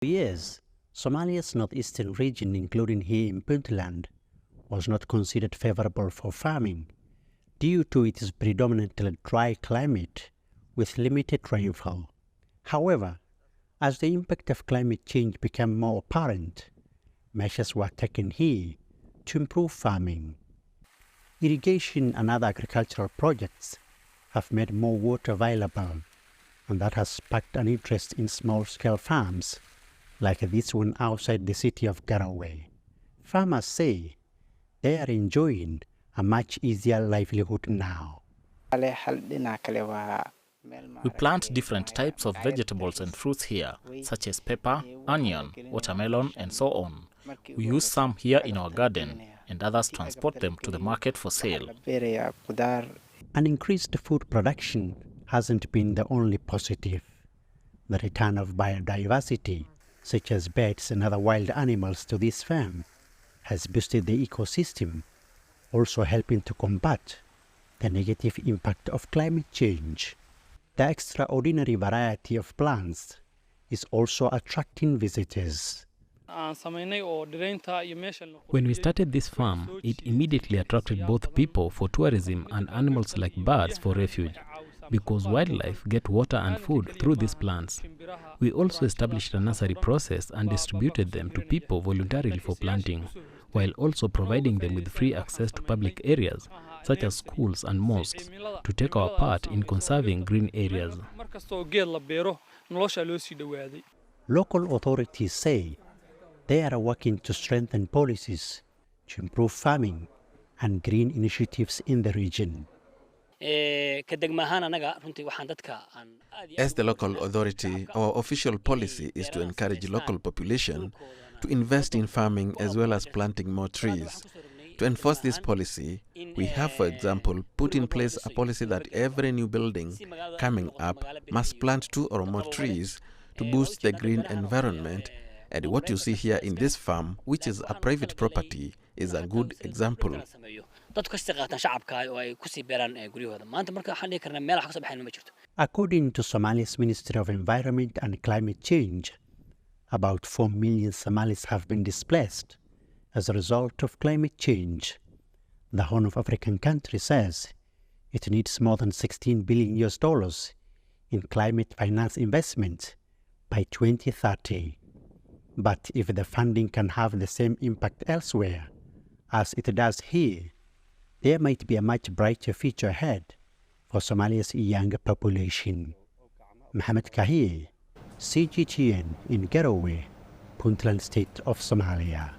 For years, Somalia's northeastern region, including here in Puntland, was not considered favorable for farming due to its predominantly dry climate with limited rainfall. However, as the impact of climate change became more apparent, measures were taken here to improve farming. Irrigation and other agricultural projects have made more water available, and that has sparked an interest in small-scale farms like this one outside the city of Garowe. Farmers say they are enjoying a much easier livelihood now. We plant different types of vegetables and fruits here, such as pepper, onion, watermelon, and so on. We use some here in our garden, and others transport them to the market for sale. An increased food production hasn't been the only positive. The return of biodiversity, such as birds and other wild animals to this farm, has boosted the ecosystem, also helping to combat the negative impact of climate change. The extraordinary variety of plants is also attracting visitors. When we started this farm, it immediately attracted both people for tourism and animals like birds for refuge, because wildlife get water and food through these plants. We also established a nursery process and distributed them to people voluntarily for planting, while also providing them with free access to public areas, such as schools and mosques, to take our part in conserving green areas. Local authorities say they are working to strengthen policies to improve farming and green initiatives in the region. As the local authority, our official policy is to encourage local population to invest in farming as well as planting more trees. To enforce this policy, we have, for example, put in place a policy that every new building coming up must plant 2 or more trees to boost the green environment. And what you see here in this farm, which is a private property, is a good example. According to Somalia's Ministry of Environment and Climate Change, about 4 million Somalis have been displaced as a result of climate change. The Horn of African country says it needs more than $16 billion in climate finance investment by 2030. But if the funding can have the same impact elsewhere as it does here, there might be a much brighter future ahead for Somalia's young population. Mohamed Kahir, CGTN in Garowe, Puntland state of Somalia.